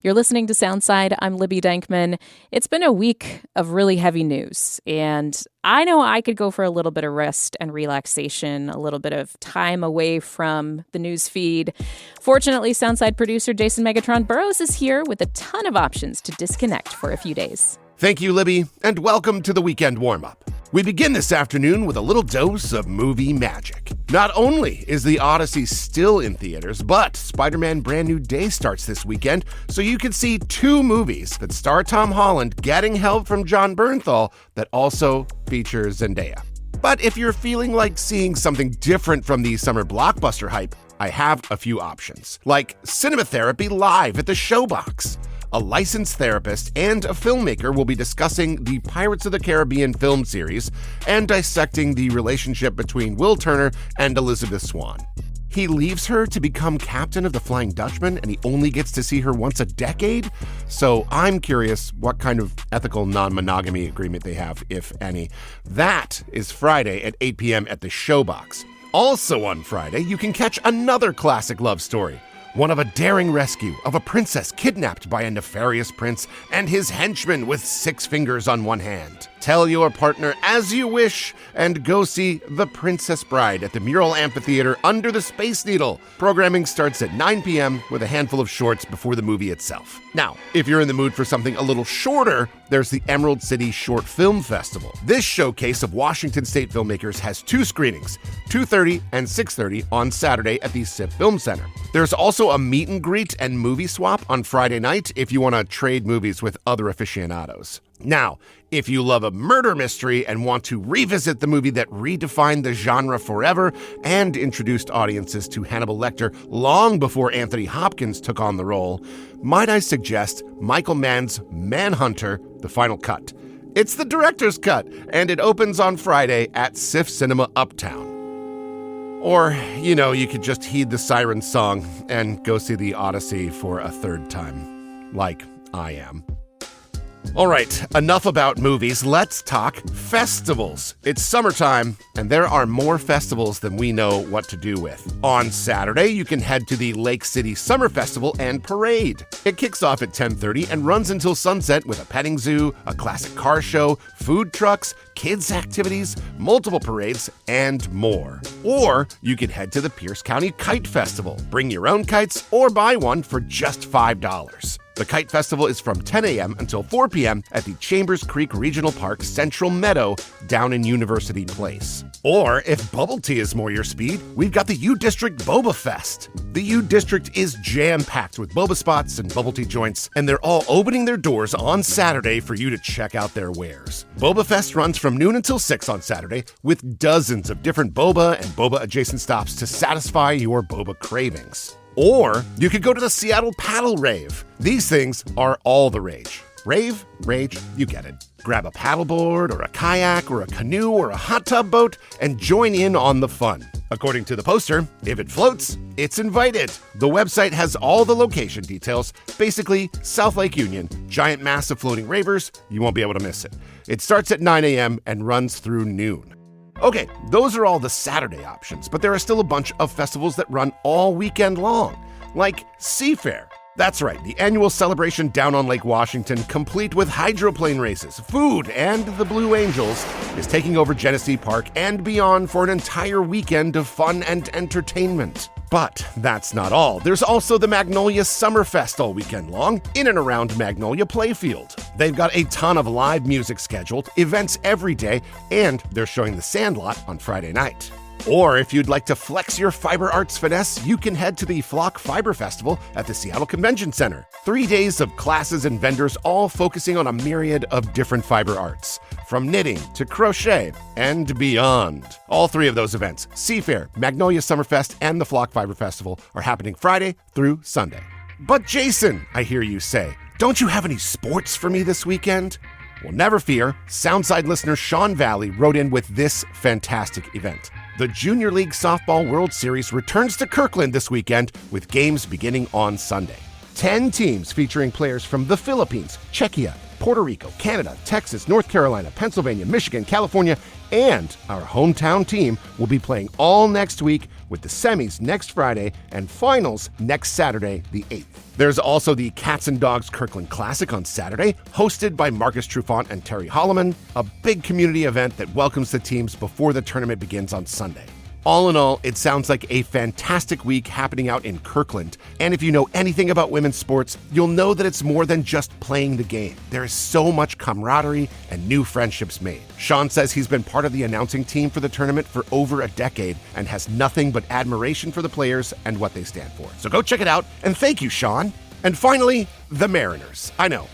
You're listening to Soundside. I'm Libby Dankman. It's been a week of really heavy news, and I know I could go for a little bit of rest and relaxation, a little bit of time away from the news feed. Fortunately, Soundside producer Jason Megatron Burrows is here with a ton of options to disconnect for a few days. Thank you, Libby, and welcome to the Weekend Warmup. We begin this afternoon with a little dose of movie magic. Not only is The Odyssey still in theaters, but Spider-Man Brand New Day starts this weekend, so you can see two movies that star Tom Holland getting help from Jon Bernthal that also feature Zendaya. But if you're feeling like seeing something different from the summer blockbuster hype, I have a few options, like Cinema Therapy Live at the Showbox. A licensed therapist and a filmmaker will be discussing the Pirates of the Caribbean film series and dissecting the relationship between Will Turner and Elizabeth Swann. He leaves her to become captain of the Flying Dutchman, and he only gets to see her once a decade? So I'm curious what kind of ethical non-monogamy agreement they have, if any. That is Friday at 8 p.m. at the Showbox. Also on Friday, you can catch another classic love story. One of a daring rescue of a princess kidnapped by a nefarious prince and his henchman with 6 fingers on one hand. Tell your partner as you wish and go see The Princess Bride at the Mural Amphitheater under the Space Needle. Programming starts at 9 p.m. with a handful of shorts before the movie itself. Now, if you're in the mood for something a little shorter, there's the Emerald City Short Film Festival. This showcase of Washington State filmmakers has 2 screenings, 2:30 and 6:30 on Saturday at the SIP Film Center. There's also a meet and greet and movie swap on Friday night if you want to trade movies with other aficionados. Now, if you love a murder mystery and want to revisit the movie that redefined the genre forever and introduced audiences to Hannibal Lecter long before Anthony Hopkins took on the role, might I suggest Michael Mann's Manhunter: The Final Cut. It's the director's cut, and it opens on Friday at SIF Cinema Uptown. Or, you could just heed the siren song and go see The Odyssey for a third time, like I am. All right, enough about movies. Let's talk festivals. It's summertime, and there are more festivals than we know what to do with. On Saturday, you can head to the Lake City Summer Festival and Parade. It kicks off at 10:30 and runs until sunset with a petting zoo, a classic car show, food trucks, kids' activities, multiple parades, and more. Or you could head to the Pierce County Kite Festival. Bring your own kites or buy one for just $5. The Kite Festival is from 10 a.m. until 4 p.m. at the Chambers Creek Regional Park Central Meadow down in University Place. Or if bubble tea is more your speed, we've got the U District Boba Fest. The U District is jam-packed with boba spots and bubble tea joints, and they're all opening their doors on Saturday for you to check out their wares. Boba Fest runs from noon until 6 on Saturday with dozens of different boba and boba-adjacent stops to satisfy your boba cravings. Or you could go to the Seattle Paddle Rave. These things are all the rage. Rave, rage, you get it. Grab a paddleboard or a kayak or a canoe or a hot tub boat and join in on the fun. According to the poster, if it floats, it's invited. The website has all the location details. Basically, South Lake Union, giant mass of floating ravers, you won't be able to miss it. It starts at 9 a.m. and runs through noon. Okay, those are all the Saturday options, but there are still a bunch of festivals that run all weekend long, like Seafair. That's right, the annual celebration down on Lake Washington, complete with hydroplane races, food, and the Blue Angels, is taking over Genesee Park and beyond for an entire weekend of fun and entertainment. But that's not all. There's also the Magnolia Summerfest all weekend long, in and around Magnolia Playfield. They've got a ton of live music scheduled, events every day, and they're showing The Sandlot on Friday night. Or if you'd like to flex your fiber arts finesse, you can head to the Flock Fiber Festival at the Seattle Convention Center. 3 days of classes and vendors all focusing on a myriad of different fiber arts, from knitting to crochet and beyond. All 3 of those events, Seafair, Magnolia Summerfest, and the Flock Fiber Festival, are happening Friday through Sunday. But Jason, I hear you say, don't you have any sports for me this weekend? Well, never fear. Soundside listener Sean Valley wrote in with this fantastic event. The Junior League Softball World Series returns to Kirkland this weekend with games beginning on Sunday. 10 teams featuring players from the Philippines, Czechia, Puerto Rico, Canada, Texas, North Carolina, Pennsylvania, Michigan, California, and our hometown team will be playing all next week with the semis next Friday and finals next Saturday, the 8th. There's also the Cats and Dogs Kirkland Classic on Saturday, hosted by Marcus Trufant and Terry Holloman, a big community event that welcomes the teams before the tournament begins on Sunday. All in all, it sounds like a fantastic week happening out in Kirkland. And if you know anything about women's sports, you'll know that it's more than just playing the game. There is so much camaraderie and new friendships made. Sean says he's been part of the announcing team for the tournament for over a decade and has nothing but admiration for the players and what they stand for. So go check it out, and thank you, Sean. And finally, the Mariners. I know,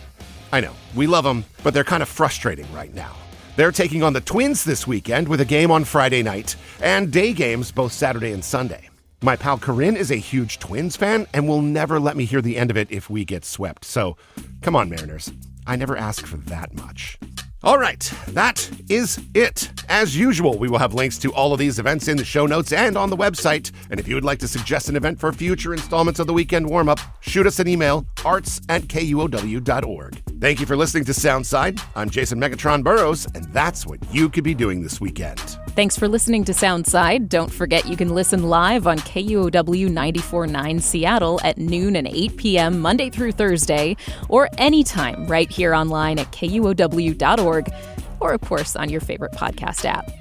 we love them, but they're kind of frustrating right now. They're taking on the Twins this weekend with a game on Friday night and day games both Saturday and Sunday. My pal Corinne is a huge Twins fan and will never let me hear the end of it if we get swept. So, come on, Mariners. I never ask for that much. All right, that is it. As usual, we will have links to all of these events in the show notes and on the website. And if you would like to suggest an event for future installments of the Weekend Warmup, shoot us an email, arts@kuow.org. Thank you for listening to Soundside. I'm Jason Megatron Burrows, and that's what you could be doing this weekend. Thanks for listening to Soundside. Don't forget you can listen live on KUOW 94.9 Seattle at noon and 8 p.m. Monday through Thursday, or anytime right here online at kuow.org, or of course on your favorite podcast app.